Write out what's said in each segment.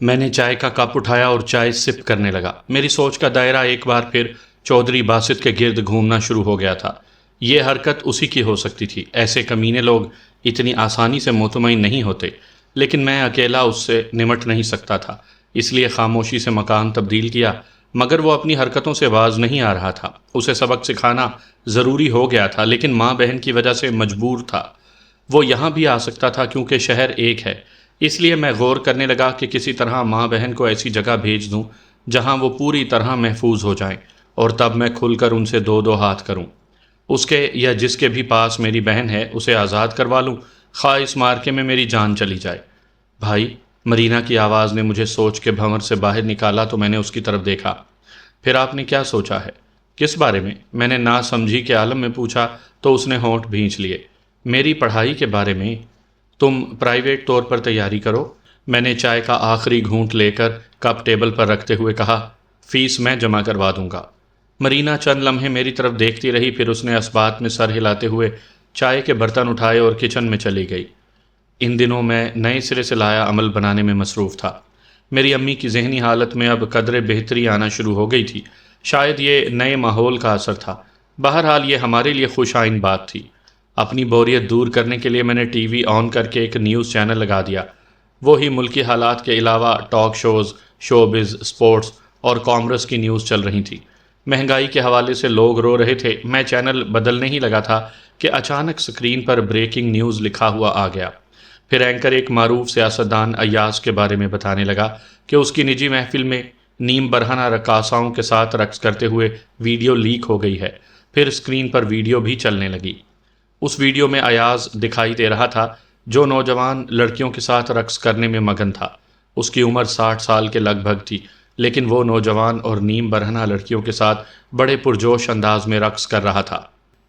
میں نے چائے کا کپ اٹھایا اور چائے سپ کرنے لگا۔ میری سوچ کا دائرہ ایک بار پھر چودھری باسط کے گرد گھومنا شروع ہو گیا تھا۔ یہ حرکت اسی کی ہو سکتی تھی، ایسے کمینے لوگ اتنی آسانی سے مطمئن نہیں ہوتے، لیکن میں اکیلا اس سے نمٹ نہیں سکتا تھا، اس لیے خاموشی سے مکان تبدیل کیا۔ مگر وہ اپنی حرکتوں سے باز نہیں آ رہا تھا۔ اسے سبق سکھانا ضروری ہو گیا تھا، لیکن ماں بہن کی وجہ سے مجبور تھا۔ وہ یہاں بھی آ سکتا تھا کیونکہ شہر ایک ہے، اس لیے میں غور کرنے لگا کہ کسی طرح ماں بہن کو ایسی جگہ بھیج دوں جہاں وہ پوری طرح محفوظ ہو جائیں، اور تب میں کھل کر ان سے دو دو ہاتھ کروں۔ اس کے یا جس کے بھی پاس میری بہن ہے اسے آزاد کروا لوں، خواہ اس مارکے میں میری جان چلی جائے۔ بھائی، مرینا کی آواز نے مجھے سوچ کے بھنور سے باہر نکالا تو میں نے اس کی طرف دیکھا۔ پھر آپ نے کیا سوچا ہے؟ کس بارے میں نے نا سمجھی کے عالم میں پوچھا تو اس نے ہونٹ بھینچ لیے۔ میری پڑھائی کے بارے میں۔ تم پرائیویٹ طور پر تیاری کرو۔ میں نے چائے کا آخری گھونٹ لے کر کپ ٹیبل پر رکھتے ہوئے کہا، فیس میں جمع کروا دوں گا۔ مرینا چند لمحے میری طرف دیکھتی رہی، پھر اس نے اسبات میں سر ہلاتے ہوئے چائے کے برتن اٹھائے اور کچن میں چلی گئی۔ ان دنوں میں نئے سرے سے لایا عمل بنانے میں مصروف تھا۔ میری امی کی ذہنی حالت میں اب قدرے بہتری آنا شروع ہو گئی تھی۔ شاید یہ نئے ماحول کا اثر تھا، بہرحال یہ ہمارے لیے خوش آئند بات تھی۔ اپنی بوریت دور کرنے کے لیے میں نے ٹی وی آن کر کے ایک نیوز چینل لگا دیا۔ وہی ملکی حالات کے علاوہ ٹاک شوز، شوبز، سپورٹس اور کامرس کی نیوز چل رہی تھی۔ مہنگائی کے حوالے سے لوگ رو رہے تھے۔ میں چینل بدلنے ہی لگا تھا کہ اچانک سکرین پر بریکنگ نیوز لکھا ہوا آ گیا۔ پھر اینکر ایک معروف سیاستدان ایاز کے بارے میں بتانے لگا کہ اس کی نجی محفل میں نیم برہنہ رقاصاؤں کے ساتھ رقص کرتے ہوئے ویڈیو لیک ہو گئی ہے۔ پھر اسکرین پر ویڈیو بھی چلنے لگی۔ اس ویڈیو میں ایاز دکھائی دے رہا تھا جو نوجوان لڑکیوں کے ساتھ رقص کرنے میں مگن تھا۔ اس کی عمر 60 سال کے لگ بھگ تھی، لیکن وہ نوجوان اور نیم برہنہ لڑکیوں کے ساتھ بڑے پرجوش انداز میں رقص کر رہا تھا۔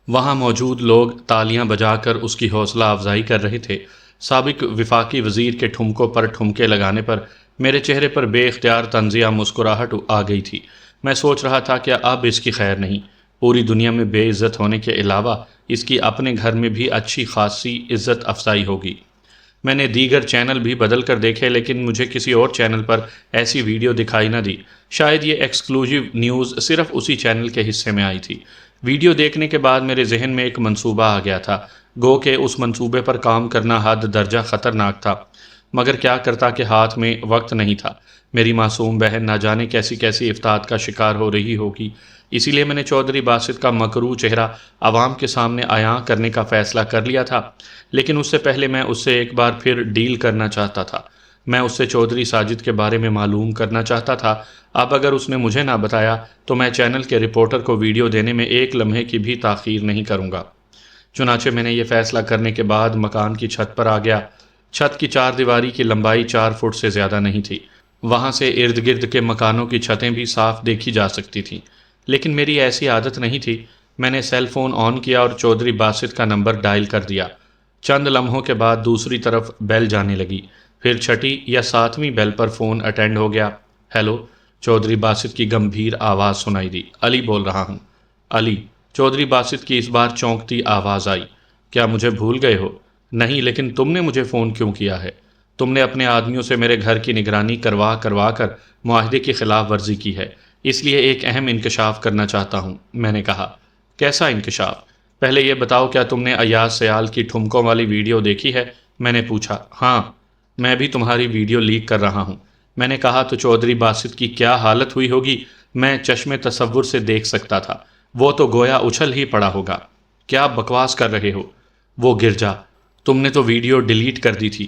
وہاں موجود لوگ تالیاں بجا کر اس کی حوصلہ افزائی کر رہے تھے۔ سابق وفاقی وزیر کے ٹھمکوں پر ٹھمکے لگانے پر میرے چہرے پر بے اختیار طنزیہ مسکراہٹ آ گئی تھی۔ میں سوچ رہا تھا کہ اب اس کی خیر نہیں۔ پوری دنیا میں بے عزت ہونے کے علاوہ اس کی اپنے گھر میں بھی اچھی خاصی عزت افزائی ہوگی۔ میں نے دیگر چینل بھی بدل کر دیکھے، لیکن مجھے کسی اور چینل پر ایسی ویڈیو دکھائی نہ دی۔ شاید یہ ایکسکلوزیو نیوز صرف اسی چینل کے حصے میں آئی تھی۔ ویڈیو دیکھنے کے بعد میرے ذہن میں ایک منصوبہ آ گیا تھا، گو کہ اس منصوبے پر کام کرنا حد درجہ خطرناک تھا، مگر کیا کرتا کہ ہاتھ میں وقت نہیں تھا۔ میری معصوم بہن نہ جانے کیسی کیسی افتاد کا شکار ہو رہی ہوگی، اسی لیے میں نے چودھری باسط کا مکروہ چہرہ عوام کے سامنے عیاں کرنے کا فیصلہ کر لیا تھا۔ لیکن اس سے پہلے میں اس سے ایک بار پھر ڈیل کرنا چاہتا تھا۔ میں اس سے چودھری ساجد کے بارے میں معلوم کرنا چاہتا تھا۔ اب اگر اس نے مجھے نہ بتایا تو میں چینل کے رپورٹر کو ویڈیو دینے میں ایک لمحے کی بھی تاخیر نہیں کروں گا۔ چنانچہ میں نے یہ فیصلہ کرنے کے بعد مکان کی چھت پر آ گیا۔ چھت کی 4 دیواری کی لمبائی 4 فٹ سے زیادہ نہیں تھی۔ وہاں سے ارد گرد کے مکانوں کی چھتیں بھی صاف دیکھی جا سکتی تھیں، لیکن میری ایسی عادت نہیں تھی۔ میں نے سیل فون آن کیا اور چودھری باسط کا نمبر ڈائل کر دیا۔ چند لمحوں کے بعد دوسری طرف بیل جانے لگی، پھر چھٹی یا 7ویں بیل پر فون اٹینڈ ہو گیا۔ ہیلو، چودھری باسط کی گمبھیر آواز سنائی دی۔ علی بول رہا ہوں۔ علی، چودھری باسط کی اس بار چونکتی آواز آئی۔ کیا مجھے بھول گئے ہو؟ نہیں، لیکن تم نے مجھے فون کیوں کیا ہے؟ تم نے اپنے آدمیوں سے میرے گھر کی نگرانی کروا کر معاہدے کی خلاف ورزی کی ہے، اس لیے ایک اہم انکشاف کرنا چاہتا ہوں۔ میں نے کہا، کیسا انکشاف؟ پہلے یہ بتاؤ، کیا تم نے ایاز سیال کی ٹھمکوں والی ویڈیو دیکھی ہے؟ میں نے پوچھا۔ ہاں، میں بھی تمہاری ویڈیو لیک کر رہا ہوں۔ میں نے کہا، تو چودھری باسط کی کیا حالت ہوئی ہوگی میں چشم تصور سے دیکھ سکتا تھا۔ وہ تو گویا اچھل ہی پڑا ہوگا۔ کیا بکواس کر رہے ہو؟ وہ گرجا، تم نے تو ویڈیو ڈیلیٹ کر دی تھی۔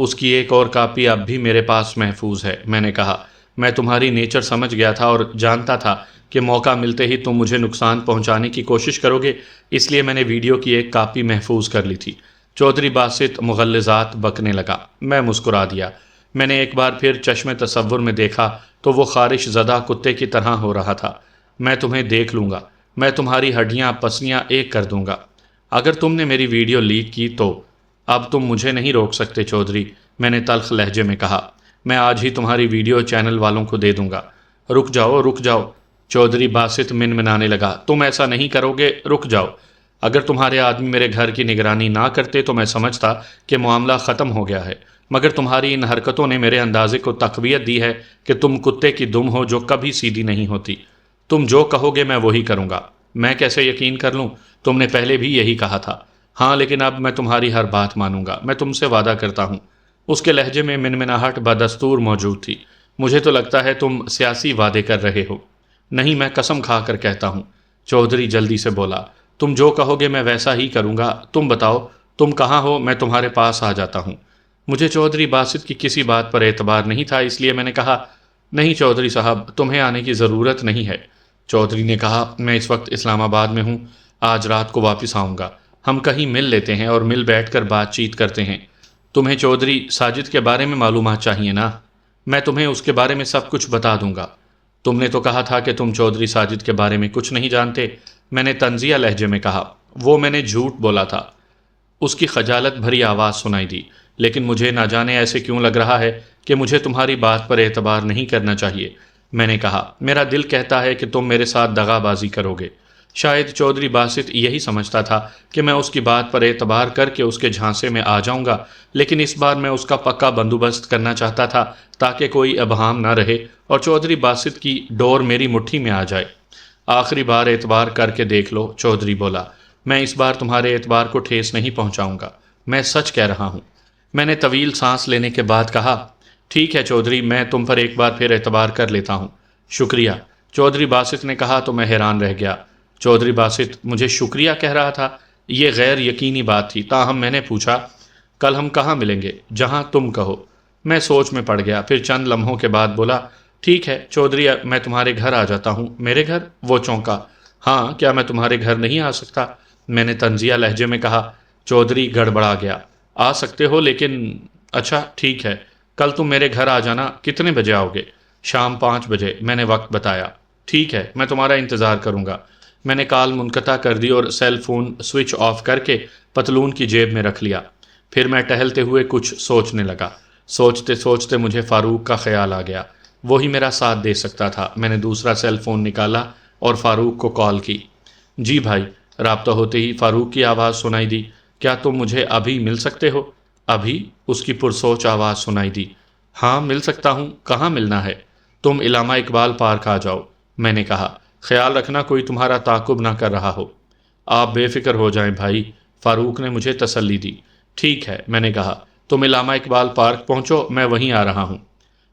اس کی ایک اور کاپی اب بھی میرے پاس محفوظ ہے۔ میں نے کہا، میں تمہاری نیچر سمجھ گیا تھا اور جانتا تھا کہ موقع ملتے ہی تم مجھے نقصان پہنچانے کی کوشش کرو گے، اس لیے میں نے ویڈیو کی ایک کاپی محفوظ کر لی تھی۔ چودھری باسط مغلظات بکنے لگا۔ میں مسکرا دیا۔ میں نے ایک بار پھر چشم تصور میں دیکھا تو وہ خارش زدہ کتے کی طرح ہو رہا تھا۔ میں تمہیں دیکھ لوں گا، میں تمہاری ہڈیاں پسلیاں ایک کر دوں گا۔ اگر تم نے میری ویڈیو لیک کی تو اب تم مجھے نہیں روک سکتے چودھری، میں نے تلخ لہجے میں کہا۔ میں آج ہی تمہاری ویڈیو چینل والوں کو دے دوں گا۔ رک جاؤ، رک جاؤ، چودھری باسط منمنانے لگا۔ تم ایسا نہیں کرو گے، رک جاؤ۔ اگر تمہارے آدمی میرے گھر کی نگرانی نہ کرتے تو میں سمجھتا کہ معاملہ ختم ہو گیا ہے۔ مگر تمہاری ان حرکتوں نے میرے اندازے کو تقویت دی ہے کہ تم کتے کی دم ہو جو کبھی سیدھی نہیں ہوتی۔ تم جو کہو گے میں وہی کروں گا۔ میں کیسے یقین کر لوں؟ تم نے پہلے بھی یہی کہا تھا۔ ہاں لیکن اب میں تمہاری ہر بات مانوں گا، میں تم سے وعدہ کرتا ہوں۔ اس کے لہجے میں منمناہٹ بدستور موجود تھی۔ مجھے تو لگتا ہے تم سیاسی وعدے کر رہے ہو۔ نہیں، میں قسم کھا کر کہتا ہوں، چودھری جلدی سے بولا۔ تم جو کہو گے میں ویسا ہی کروں گا۔ تم بتاؤ تم کہاں ہو، میں تمہارے پاس آ جاتا ہوں۔ مجھے چودھری باسط کی کسی بات پر اعتبار نہیں تھا، اس لیے میں نے کہا، نہیں چودھری صاحب، تمہیں آنے کی ضرورت نہیں ہے۔ چودھری نے کہا، میں اس وقت اسلام آباد میں ہوں، آج رات کو واپس آؤں گا۔ ہم کہیں مل لیتے ہیں اور مل بیٹھ کر بات چیت کرتے ہیں۔ تمہیں چودھری ساجد کے بارے میں معلومات چاہیے نا؟ میں تمہیں اس کے بارے میں سب کچھ بتا دوں گا۔ تم نے تو کہا تھا کہ تم چودھری ساجد کے بارے میں کچھ نہیں جانتے، میں نے طنزیہ لہجے میں کہا۔ وہ میں نے جھوٹ بولا تھا۔ اس کی خجالت بھری آواز سنائی دی، لیکن مجھے نہ جانے ایسے کیوں لگ رہا ہے کہ مجھے تمہاری بات پر اعتبار نہیں کرنا چاہیے۔ میں نے کہا، میرا دل کہتا ہے کہ تم میرے ساتھ دغا بازی کرو گے۔ شاید چودھری باسط یہی سمجھتا تھا کہ میں اس کی بات پر اعتبار کر کے اس کے جھانسے میں آ جاؤں گا، لیکن اس بار میں اس کا پکا بندوبست کرنا چاہتا تھا تاکہ کوئی ابہام نہ رہے اور چودھری باسط کی ڈور میری مٹھی میں آ جائے۔ آخری بار اعتبار کر کے دیکھ لو، چودھری بولا۔ میں اس بار تمہارے اعتبار کو ٹھیس نہیں پہنچاؤں گا، میں سچ کہہ رہا ہوں۔ میں نے طویل سانس لینے کے بعد کہا، ٹھیک ہے چودھری، میں تم پر ایک بار پھر اعتبار کر لیتا ہوں۔ شکریہ، چودھری باسط نے کہا تو میں حیران رہ گیا۔ چودھری باسط مجھے شکریہ کہہ رہا تھا؟ یہ غیر یقینی بات تھی، تاہم میں نے پوچھا، کل ہم کہاں ملیں گے؟ جہاں تم کہو۔ میں سوچ میں پڑ گیا، پھر چند لمحوں کے بعد بولا، ٹھیک ہے چودھری، میں تمہارے گھر آ جاتا ہوں۔ میرے گھر؟ وہ چونکا۔ ہاں، کیا میں تمہارے گھر نہیں آ سکتا؟ میں نے طنزیہ لہجے میں کہا۔ چودھری گڑبڑا گیا، آ سکتے ہو لیکن… اچھا ٹھیک ہے، کل تم میرے گھر آ جانا۔ کتنے بجے آؤ گے؟ شام 5 بجے، میں نے وقت بتایا۔ ٹھیک ہے، میں تمہارا انتظار کروں گا۔ میں نے کال منقطع کر دی اور سیل فون سوئچ آف کر کے پتلون کی جیب میں رکھ لیا۔ پھر میں ٹہلتے ہوئے کچھ سوچنے لگا۔ سوچتے سوچتے مجھے فاروق کا خیال آ گیا، وہی میرا ساتھ دے سکتا تھا۔ میں نے دوسرا سیل فون نکالا اور فاروق کو کال کی۔ جی بھائی۔ رابطہ ہوتے ہی فاروق کی آواز سنائی دی، کیا تم مجھے ابھی مل سکتے ہو؟ ابھی؟ اس کی پرسوچ آواز سنائی دی۔ ہاں مل سکتا ہوں، کہاں ملنا ہے؟ تم علامہ اقبال پارک آ جاؤ، میں نے کہا۔ خیال رکھنا کوئی تمہارا تعاقب نہ کر رہا ہو۔ آپ بے فکر ہو جائیں بھائی، فاروق نے مجھے تسلی دی۔ ٹھیک ہے، میں نے کہا، تم علامہ اقبال پارک پہنچو، میں وہیں آ رہا ہوں۔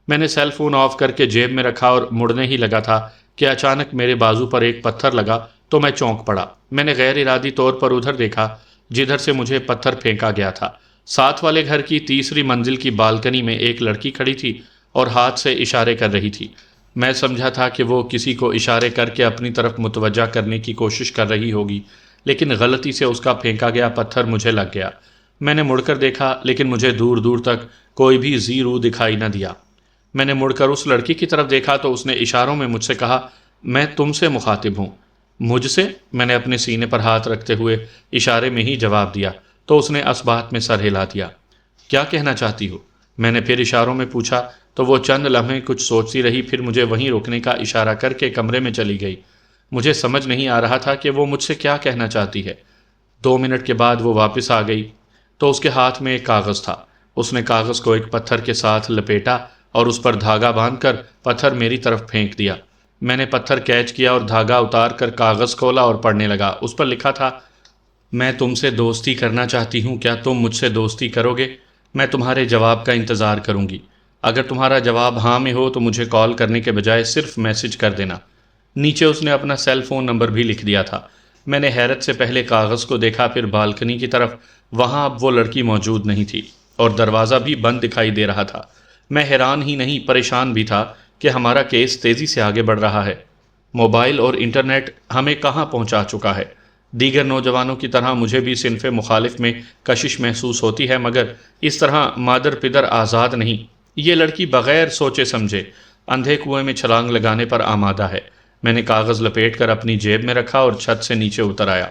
میں نے سیل فون آف کر کے جیب میں رکھا اور مڑنے ہی لگا تھا کہ اچانک میرے بازو پر ایک پتھر لگا تو میں چونک پڑا۔ میں نے غیر ارادی طور پر ادھر دیکھا جدھر سے مجھے پتھر پھینکا گیا تھا۔ ساتھ والے گھر کی تیسری منزل کی بالکنی میں ایک لڑکی کھڑی تھی اور ہاتھ سے اشارے کر رہی تھی۔ میں سمجھا تھا کہ وہ کسی کو اشارے کر کے اپنی طرف متوجہ کرنے کی کوشش کر رہی ہوگی، لیکن غلطی سے اس کا پھینکا گیا پتھر مجھے لگ گیا۔ میں نے مڑ کر دیکھا لیکن مجھے دور دور تک کوئی بھی زی رو دکھائی نہ دیا۔ میں نے مڑ کر اس لڑکی کی طرف دیکھا تو اس نے اشاروں میں مجھ سے کہا، میں تم سے مخاطب ہوں۔ مجھ سے؟ میں نے اپنے سینے پر ہاتھ رکھتے ہوئے اشارے میں ہی جواب دیا تو اس نے اسبات میں سر ہلا دیا۔ کیا کہنا چاہتی ہو؟ میں نے پھر اشاروں میں پوچھا تو وہ چند لمحے کچھ سوچتی رہی، پھر مجھے وہیں رکنے کا اشارہ کر کے کمرے میں چلی گئی۔ مجھے سمجھ نہیں آ رہا تھا کہ وہ مجھ سے کیا کہنا چاہتی ہے۔ 2 منٹ کے بعد وہ واپس آ گئی تو اس کے ہاتھ میں ایک کاغذ تھا۔ اس نے کاغذ کو ایک پتھر کے ساتھ لپیٹا اور اس پر دھاگا باندھ کر پتھر میری طرف پھینک دیا۔ میں نے پتھر کیچ کیا اور دھاگا اتار کر کاغذ کھولا اور پڑھنے لگا۔ اس پر لکھا تھا، میں تم سے دوستی کرنا چاہتی ہوں، کیا تم مجھ سے دوستی کرو گے؟ میں تمہارے جواب کا انتظار کروں گی۔ اگر تمہارا جواب ہاں میں ہو تو مجھے کال کرنے کے بجائے صرف میسج کر دینا۔ نیچے اس نے اپنا سیل فون نمبر بھی لکھ دیا تھا۔ میں نے حیرت سے پہلے کاغذ کو دیکھا، پھر بالکنی کی طرف۔ وہاں اب وہ لڑکی موجود نہیں تھی اور دروازہ بھی بند دکھائی دے رہا تھا۔ میں حیران ہی نہیں پریشان بھی تھا کہ ہمارا کیس تیزی سے آگے بڑھ رہا ہے۔ موبائل اور انٹرنیٹ ہمیں کہاں پہنچا چکا ہے۔ دیگر نوجوانوں کی طرح مجھے بھی صنف مخالف میں کشش محسوس ہوتی ہے، مگر اس طرح مادر پدر آزاد نہیں۔ یہ لڑکی بغیر سوچے سمجھے اندھے کنویں میں چھلانگ لگانے پر آمادہ ہے۔ میں نے کاغذ لپیٹ کر اپنی جیب میں رکھا اور چھت سے نیچے اتر آیا۔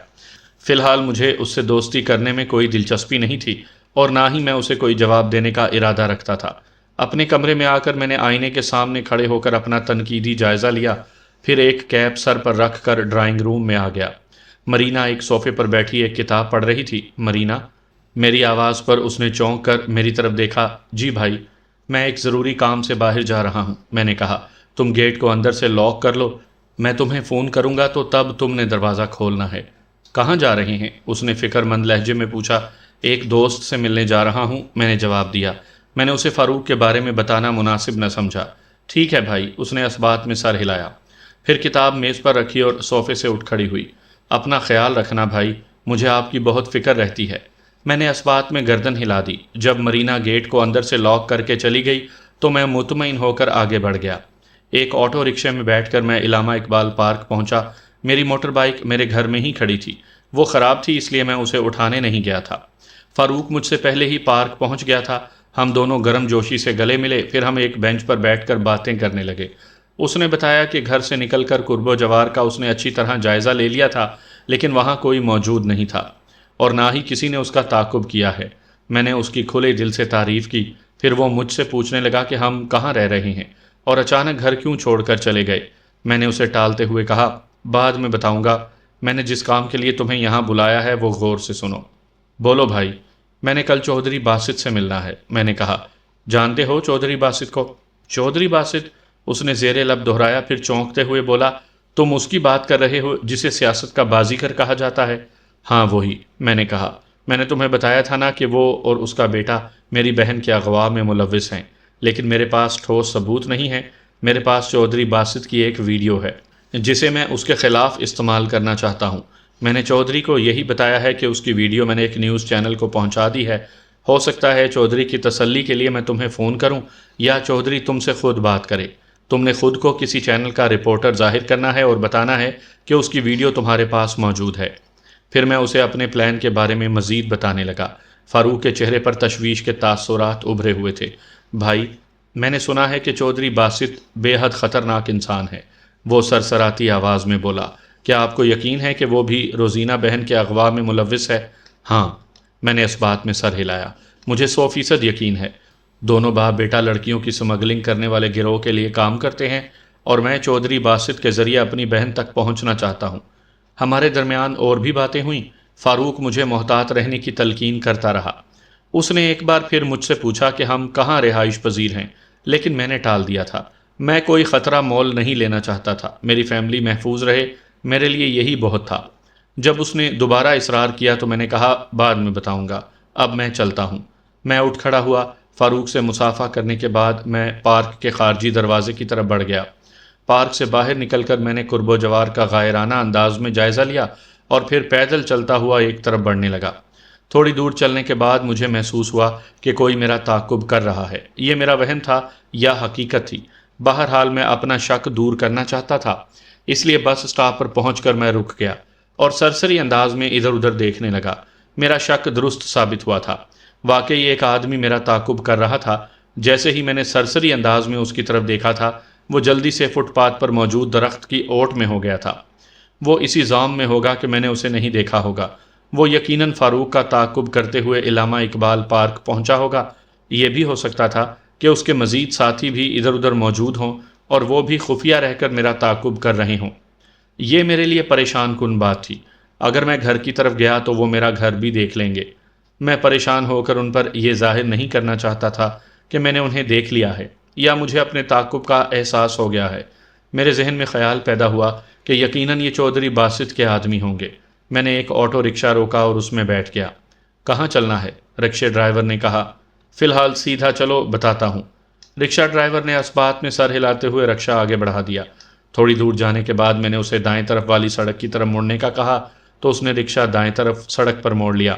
فی الحال مجھے اس سے دوستی کرنے میں کوئی دلچسپی نہیں تھی اور نہ ہی میں اسے کوئی جواب دینے کا ارادہ رکھتا تھا۔ اپنے کمرے میں آ کر میں نے آئینے کے سامنے کھڑے ہو کر اپنا تنقیدی جائزہ لیا، پھر ایک کیپ سر پر رکھ کر ڈرائنگ روم میں آ گیا۔ مرینا ایک صوفے پر بیٹھی ایک کتاب پڑھ رہی تھی۔ مرینا؟ میری آواز پر اس نے چونک کر میری طرف دیکھا۔ جی بھائی، میں ایک ضروری کام سے باہر جا رہا ہوں، میں نے کہا۔ تم گیٹ کو اندر سے لاک کر لو، میں تمہیں فون کروں گا تو تب تم نے دروازہ کھولنا ہے۔ کہاں جا رہے ہیں؟ اس نے فکر مند لہجے میں پوچھا۔ ایک دوست سے ملنے جا رہا ہوں، میں نے جواب دیا۔ میں نے اسے فاروق کے بارے میں بتانا مناسب نہ سمجھا۔ ٹھیک ہے بھائی، اس نے اس بات میں سر ہلایا، پھر کتاب میز پر رکھی اور صوفے سے اٹھ کھڑی ہوئی۔ اپنا خیال رکھنا بھائی، مجھے آپ کی بہت فکر رہتی ہے۔ میں نے اس بات میں گردن ہلا دی۔ جب مرینا گیٹ کو اندر سے لاک کر کے چلی گئی تو میں مطمئن ہو کر آگے بڑھ گیا۔ ایک آٹو رکشے میں بیٹھ کر میں علامہ اقبال پارک پہنچا۔ میری موٹر بائیک میرے گھر میں ہی کھڑی تھی، وہ خراب تھی اس لیے میں اسے اٹھانے نہیں گیا تھا۔ فاروق مجھ سے پہلے ہی پارک پہنچ گیا تھا۔ ہم دونوں گرم جوشی سے گلے ملے، پھر ہم ایک بینچ پر بیٹھ کر باتیں کرنے لگے۔ اس نے بتایا کہ گھر سے نکل کر قرب و جوار کا اس نے اچھی طرح جائزہ لے لیا تھا، لیکن وہاں کوئی موجود نہیں تھا اور نہ ہی کسی نے اس کا تعاقب کیا ہے۔ میں نے اس کی کھلے دل سے تعریف کی۔ پھر وہ مجھ سے پوچھنے لگا کہ ہم کہاں رہ رہے ہیں اور اچانک گھر کیوں چھوڑ کر چلے گئے۔ میں نے اسے ٹالتے ہوئے کہا، بعد میں بتاؤں گا، میں نے جس کام کے لیے تمہیں یہاں بلایا ہے وہ غور سے سنو۔ بولو بھائی۔ میں نے کل چودھری باسط سے ملنا ہے، میں نے کہا۔ جانتے ہو چودھری باسط کو؟ چودھری باسط؟ اس نے زیر لب دہرایا، پھر چونکتے ہوئے بولا، تم اس کی بات کر رہے ہو جسے سیاست کا بازیگر کہا جاتا ہے؟ ہاں وہی، میں نے کہا۔ میں نے تمہیں بتایا تھا نا کہ وہ اور اس کا بیٹا میری بہن کے اغوا میں ملوث ہیں، لیکن میرے پاس ٹھوس ثبوت نہیں ہے۔ میرے پاس چودھری باسط کی ایک ویڈیو ہے جسے میں اس کے خلاف استعمال کرنا چاہتا ہوں۔ میں نے چودھری کو یہی بتایا ہے کہ اس کی ویڈیو میں نے ایک نیوز چینل کو پہنچا دی ہے۔ ہو سکتا ہے چودھری کی تسلی کے لیے میں تمہیں فون کروں یا چودھری تم سے خود بات کرے۔ تم نے خود کو کسی چینل کا رپورٹر ظاہر کرنا ہے اور بتانا ہے کہ اس کی ویڈیو تمہارے پاس موجود ہے۔ پھر میں اسے اپنے پلان کے بارے میں مزید بتانے لگا۔ فاروق کے چہرے پر تشویش کے تاثرات ابھرے ہوئے تھے۔ بھائی، میں نے سنا ہے کہ چودھری باسط بے حد خطرناک انسان ہے، وہ سرسراتی آواز میں بولا۔ کیا آپ کو یقین ہے کہ وہ بھی روزینہ بہن کے اغوا میں ملوث ہے؟ ہاں، میں نے اس بات میں سر ہلایا۔ مجھے 100% یقین ہے۔ دونوں باپ بیٹا لڑکیوں کی سمگلنگ کرنے والے گروہ کے لیے کام کرتے ہیں اور میں چودھری باسط کے ذریعے اپنی بہن تک پہنچنا چاہتا ہوں۔ ہمارے درمیان اور بھی باتیں ہوئیں۔ فاروق مجھے محتاط رہنے کی تلقین کرتا رہا۔ اس نے ایک بار پھر مجھ سے پوچھا کہ ہم کہاں رہائش پذیر ہیں، لیکن میں نے ٹال دیا تھا۔ میں کوئی خطرہ مول نہیں لینا چاہتا تھا، میری فیملی محفوظ رہے، میرے لیے یہی بہت تھا۔ جب اس نے دوبارہ اصرار کیا تو میں نے کہا، بعد میں بتاؤں گا، اب میں چلتا ہوں۔ میں اٹھ کھڑا ہوا۔ فاروق سے مصافحہ کرنے کے بعد میں پارک کے خارجی دروازے کی طرف بڑھ گیا۔ پارک سے باہر نکل کر میں نے قرب و جوار کا غائرانہ انداز میں جائزہ لیا اور پھر پیدل چلتا ہوا ایک طرف بڑھنے لگا۔ تھوڑی دور چلنے کے بعد مجھے محسوس ہوا کہ کوئی میرا تعاقب کر رہا ہے۔ یہ میرا وہم تھا یا حقیقت تھی؟ بہرحال میں اپنا شک دور کرنا چاہتا تھا، اس لیے بس اسٹاپ پر پہنچ کر میں رک گیا اور سرسری انداز میں ادھر ادھر دیکھنے لگا۔ میرا شک درست ثابت ہوا تھا، واقعی ایک آدمی میرا تعاقب کر رہا تھا۔ جیسے ہی میں نے سرسری انداز میں اس کی طرف دیکھا تھا، وہ جلدی سے فٹ پاتھ پر موجود درخت کی اوٹ میں ہو گیا تھا۔ وہ اسی ضام میں ہوگا کہ میں نے اسے نہیں دیکھا ہوگا۔ وہ یقیناً فاروق کا تعاقب کرتے ہوئے علامہ اقبال پارک پہنچا ہوگا۔ یہ بھی ہو سکتا تھا کہ اس کے مزید ساتھی بھی ادھر ادھر موجود ہوں اور وہ بھی خفیہ رہ کر میرا تعاقب کر رہے ہوں۔ یہ میرے لیے پریشان کن بات تھی۔ اگر میں گھر کی طرف گیا تو وہ میرا گھر بھی دیکھ لیں گے۔ میں پریشان ہو کر ان پر یہ ظاہر نہیں کرنا چاہتا تھا کہ میں نے انہیں دیکھ لیا ہے یا مجھے اپنے تعاقب کا احساس ہو گیا ہے۔ میرے ذہن میں خیال پیدا ہوا کہ یقیناً یہ چودھری باسط کے آدمی ہوں گے۔ میں نے ایک آٹو رکشہ روکا اور اس میں بیٹھ گیا۔ کہاں چلنا ہے؟ رکشے ڈرائیور نے کہا۔ فی الحال سیدھا چلو، بتاتا ہوں۔ رکشہ ڈرائیور نے اس بات میں سر ہلاتے ہوئے رکشہ آگے بڑھا دیا۔ تھوڑی دور جانے کے بعد میں نے اسے دائیں طرف والی سڑک کی طرف مڑنے کا کہا تو اس نے رکشہ دائیں طرف سڑک پر موڑ لیا۔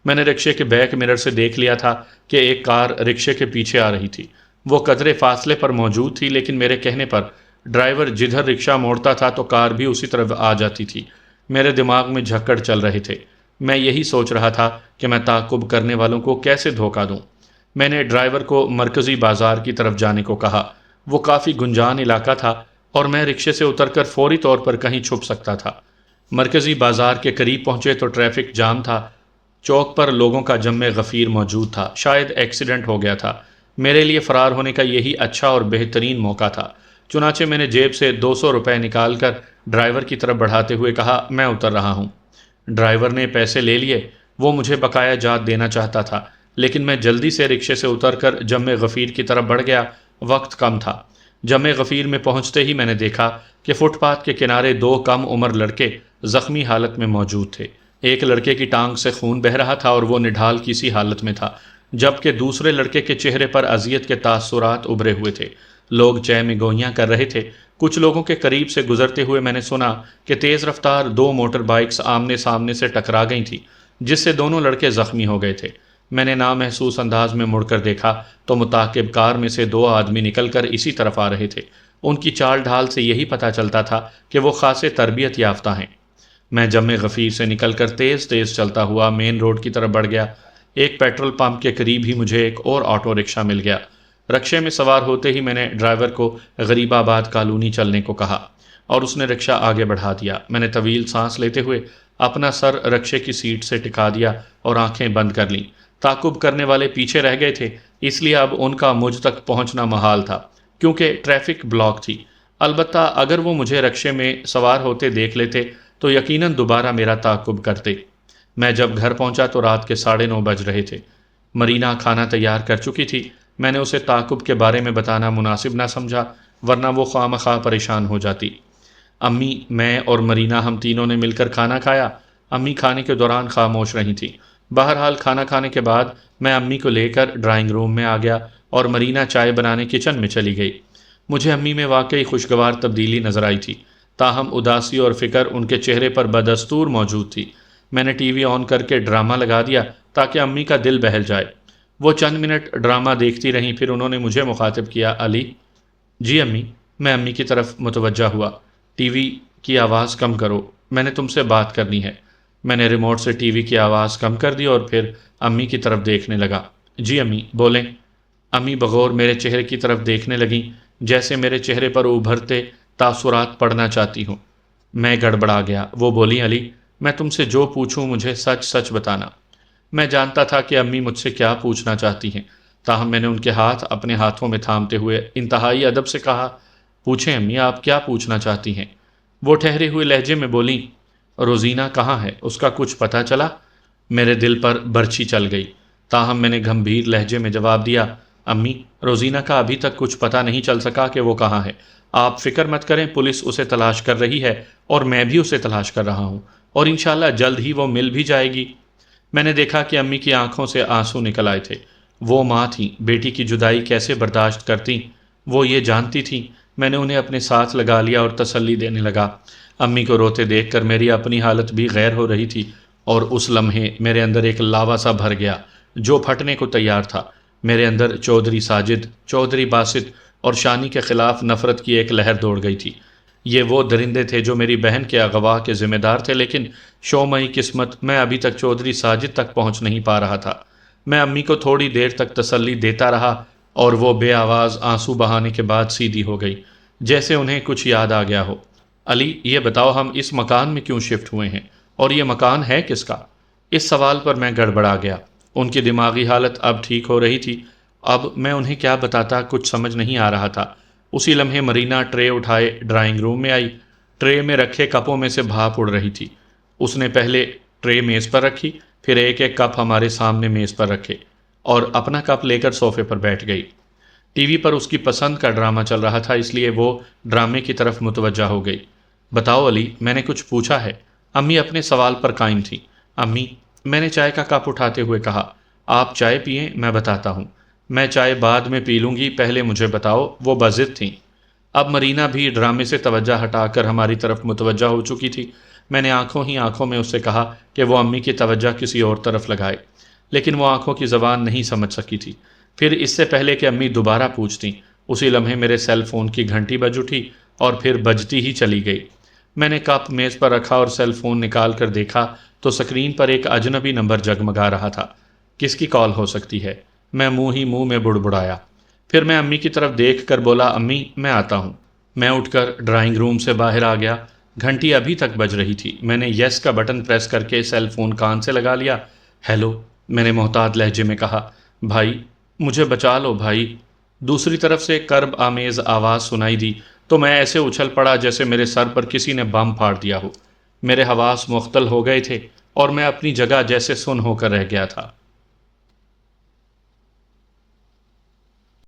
میں نے رکشے کے بیک مرر سے دیکھ لیا تھا کہ ایک کار رکشے کے پیچھے آ رہی تھی۔ وہ قدرے فاصلے پر موجود تھی، لیکن میرے کہنے پر ڈرائیور جدھر رکشہ موڑتا تھا تو کار بھی اسی طرف آ جاتی تھی۔ میرے دماغ میں جھکڑ چل رہے تھے۔ میں یہی سوچ رہا تھا کہ میں تعاقب کرنے والوں کو کیسے دھوکہ دوں۔ میں نے ڈرائیور کو مرکزی بازار کی طرف جانے کو کہا۔ وہ کافی گنجان علاقہ تھا اور میں رکشے سے اتر کر فوری طور پر کہیں چھپ سکتا تھا۔ مرکزی بازار کے قریب پہنچے تو ٹریفک جام تھا۔ چوک پر لوگوں کا جم غفیر موجود تھا، شاید ایکسیڈنٹ ہو گیا تھا۔ میرے لیے فرار ہونے کا یہی اچھا اور بہترین موقع تھا۔ چنانچہ میں نے جیب سے 200 روپے نکال کر ڈرائیور کی طرف بڑھاتے ہوئے کہا، میں اتر رہا ہوں۔ ڈرائیور نے پیسے لے لیے۔ وہ مجھے بقایا جات دینا چاہتا تھا، لیکن میں جلدی سے رکشے سے اتر کر جمع غفیر کی طرف بڑھ گیا۔ وقت کم تھا۔ جمع غفیر میں پہنچتے ہی میں نے دیکھا کہ فٹ پاتھ کے کنارے دو کم عمر لڑکے زخمی حالت میں موجود تھے۔ ایک لڑکے کی ٹانگ سے خون بہہ رہا تھا اور وہ نڈھال کی سی حالت میں تھا، جبکہ دوسرے لڑکے کے چہرے پر اذیت کے تاثرات ابھرے ہوئے تھے۔ لوگ چہ میں گوئیاں کر رہے تھے۔ کچھ لوگوں کے قریب سے گزرتے ہوئے میں نے سنا کہ تیز رفتار دو موٹر بائکس آمنے سامنے سے ٹکرا گئی تھیں، جس سے دونوں لڑکے زخمی ہو گئے تھے۔ میں نے نامحسوس انداز میں مڑ کر دیکھا تو متعاقب کار میں سے دو آدمی نکل کر اسی طرف آ رہے تھے۔ ان کی چال ڈھال سے یہی پتہ چلتا تھا کہ وہ خاصے تربیت یافتہ ہیں۔ میں جمع غفیر سے نکل کر تیز تیز چلتا ہوا مین روڈ کی طرف بڑھ گیا۔ ایک پیٹرول پمپ کے قریب ہی مجھے ایک اور آٹو رکشہ مل گیا۔ رکشے میں سوار ہوتے ہی میں نے ڈرائیور کو غریب آباد کالونی چلنے کو کہا اور اس نے رکشہ آگے بڑھا دیا۔ میں نے طویل سانس لیتے ہوئے اپنا سر رکشے کی سیٹ سے ٹکا دیا اور آنکھیں بند کر لیں۔ تعاقب کرنے والے پیچھے رہ گئے تھے، اس لیے اب ان کا مجھ تک پہنچنا محال تھا کیونکہ ٹریفک بلاک تھی۔ البتہ اگر وہ مجھے رکشے میں سوار ہوتے دیکھ لیتے تو یقیناً دوبارہ میرا تعاقب کرتے۔ میں جب گھر پہنچا تو رات کے 9:30 بج رہے تھے۔ مرینا کھانا تیار کر چکی تھی۔ میں نے اسے تعاقب کے بارے میں بتانا مناسب نہ سمجھا، ورنہ وہ خواہ پریشان ہو جاتی۔ امی، میں اور مرینا ہم تینوں نے مل کر کھانا کھایا۔ امی کھانے کے دوران خاموش رہی تھی۔ بہرحال کھانا کھانے کے بعد میں امی کو لے کر ڈرائنگ روم میں آ گیا اور مرینا چائے بنانے کچن میں چلی گئی۔ مجھے امی میں واقعی خوشگوار تبدیلی نظر آئی تھی، تاہم اداسی اور فکر ان کے چہرے پر بدستور موجود تھی۔ میں نے ٹی وی آن کر کے ڈرامہ لگا دیا تاکہ امی کا دل بہل جائے۔ وہ چند منٹ ڈرامہ دیکھتی رہیں، پھر انہوں نے مجھے مخاطب کیا، علی۔ جی امی۔ میں امی کی طرف متوجہ ہوا۔ ٹی وی کی آواز کم کرو، میں نے تم سے بات کرنی ہے۔ میں نے ریموٹ سے ٹی وی کی آواز کم کر دی اور پھر امی کی طرف دیکھنے لگا۔ جی امی، بولیں۔ امی بغور میرے چہرے کی طرف دیکھنے لگیں، جیسے میرے چہرے پر ابھرتے تاثرات پڑھنا چاہتی ہوں۔ میں گڑبڑا گیا۔ وہ بولی، علی، میں تم سے جو پوچھوں مجھے سچ سچ بتانا۔ میں جانتا تھا کہ امی مجھ سے کیا پوچھنا چاہتی ہیں، تاہم میں نے ان کے ہاتھ اپنے ہاتھوں میں تھامتے ہوئے انتہائی ادب سے کہا، پوچھیں امی، آپ کیا پوچھنا چاہتی ہیں؟ وہ ٹھہرے ہوئے لہجے میں بولیں، روزینہ کہاں ہے؟ اس کا کچھ پتہ چلا؟ میرے دل پر برچھی چل گئی، تاہم میں نے گھمبیر لہجے میں جواب دیا، امی، روزینہ کا ابھی تک کچھ پتہ نہیں چل سکا کہ وہ کہاں ہے۔ آپ فکر مت کریں، پولیس اسے تلاش کر رہی ہے اور میں بھی اسے تلاش کر رہا ہوں، اور انشاءاللہ جلد ہی وہ مل بھی جائے گی۔ میں نے دیکھا کہ امی کی آنکھوں سے آنسو نکل آئے تھے۔ وہ ماں تھیں، بیٹی کی جدائی کیسے برداشت کرتیں، وہ یہ جانتی تھیں۔ میں نے انہیں اپنے ساتھ لگا لیا اور تسلی دینے لگا۔ امی کو روتے دیکھ کر میری اپنی حالت بھی غیر ہو رہی تھی، اور اس لمحے میرے اندر ایک لاوا سا بھر گیا جو پھٹنے کو تیار تھا۔ میرے اندر چودھری ساجد، چودھری باسط اور شانی کے خلاف نفرت کی ایک لہر دوڑ گئی تھی۔ یہ وہ درندے تھے جو میری بہن کے اغوا کے ذمہ دار تھے، لیکن شومئی قسمت، میں ابھی تک چودھری ساجد تک پہنچ نہیں پا رہا تھا۔ میں امی کو تھوڑی دیر تک تسلی دیتا رہا اور وہ بے آواز آنسو بہانے کے بعد سیدھی ہو گئی، جیسے انہیں کچھ یاد آ گیا ہو۔ علی، یہ بتاؤ ہم اس مکان میں کیوں شفٹ ہوئے ہیں، اور یہ مکان ہے کس کا؟ اس سوال پر میں گڑبڑا گیا۔ ان کی دماغی حالت اب ٹھیک ہو رہی تھی۔ اب میں انہیں کیا بتاتا کچھ سمجھ نہیں آ رہا تھا۔ اسی لمحے مرینا ٹرے اٹھائے ڈرائنگ روم میں آئی۔ ٹرے میں رکھے کپوں میں سے بھاپ اڑ رہی تھی۔ اس نے پہلے ٹرے میز پر رکھی، پھر ایک ایک کپ ہمارے سامنے میز پر رکھے اور اپنا کپ لے کر صوفے پر بیٹھ گئی۔ ٹی وی پر اس کی پسند کا ڈرامہ چل رہا تھا، اس لیے وہ ڈرامے کی طرف متوجہ ہو گئی۔ بتاؤ علی، میں نے کچھ پوچھا ہے؟ امی اپنے سوال پر قائم تھی۔ امی، میں نے چائے کا کپ اٹھاتے ہوئے کہا، آپ چائے پئیں، میں بتاتا ہوں۔ میں چائے بعد میں پی لوں گی، پہلے مجھے بتاؤ۔ وہ بضد تھیں۔ اب مرینا بھی ڈرامے سے توجہ ہٹا کر ہماری طرف متوجہ ہو چکی تھی۔ میں نے آنکھوں ہی آنکھوں میں اس سے کہا کہ وہ امی کی توجہ کسی اور طرف لگائے، لیکن وہ آنکھوں کی زبان نہیں سمجھ سکی تھی۔ پھر اس سے پہلے کہ امی دوبارہ پوچھتیں، اسی لمحے میرے سیل فون کی گھنٹی بج اٹھی اور پھر بجتی ہی چلی گئی۔ میں نے کپ میز پر رکھا اور سیل فون نکال کر دیکھا تو سکرین پر ایک اجنبی نمبر جگمگا رہا تھا۔ کس کی کال ہو سکتی ہے؟ میں منہ ہی منہ میں بڑبڑایا۔ پھر میں امی کی طرف دیکھ کر بولا، امی، میں آتا ہوں۔ میں اٹھ کر ڈرائنگ روم سے باہر آ گیا۔ گھنٹی ابھی تک بج رہی تھی۔ میں نے یس کا بٹن پریس کر کے سیل فون کان سے لگا لیا۔ ہیلو، میں نے محتاط لہجے میں کہا۔ بھائی، مجھے بچا لو بھائی۔ دوسری طرف سے کرب آمیز آواز سنائی دی تو میں ایسے اچھل پڑا جیسے میرے سر پر کسی نے بم پھاڑ دیا ہو۔ میرے حواس مختل ہو گئے تھے اور میں اپنی جگہ جیسے سن ہو کر رہ گیا تھا۔